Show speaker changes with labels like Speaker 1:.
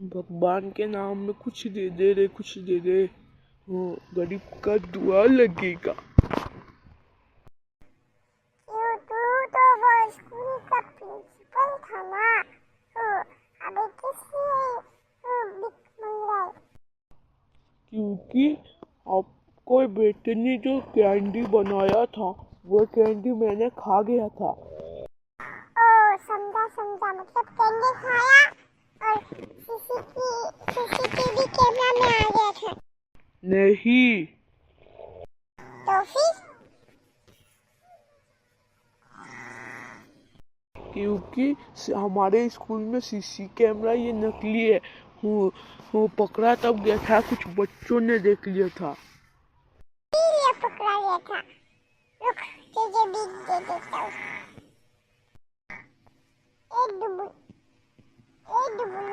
Speaker 1: भगवान के नाम में कुछ दे दे रे, कुछ दे दे। गरीब का दुआ लगेगा।
Speaker 2: तू तो वो स्कूल का प्रिंसिपल था ना। अबे किससे भिख मांग रहा है?
Speaker 1: क्योंकि आपको बेटे ने जो कैंडी बनाया था वो कैंडी मैंने खा गया था।
Speaker 2: ओ समझा समझा, मतलब कैंडी खाया और सीसीटीवी कैमरा में आ गया था।
Speaker 1: नहीं,
Speaker 2: तो फिर
Speaker 1: क्योंकि हमारे स्कूल में सीसी कैमरा ये नकली है। वो पकड़ा तब गया था, कुछ बच्चों ने देख लिया था।
Speaker 2: ये पकड़ा गया था। रुक, तुझे बीक दे देता हूँ। एक डुबुल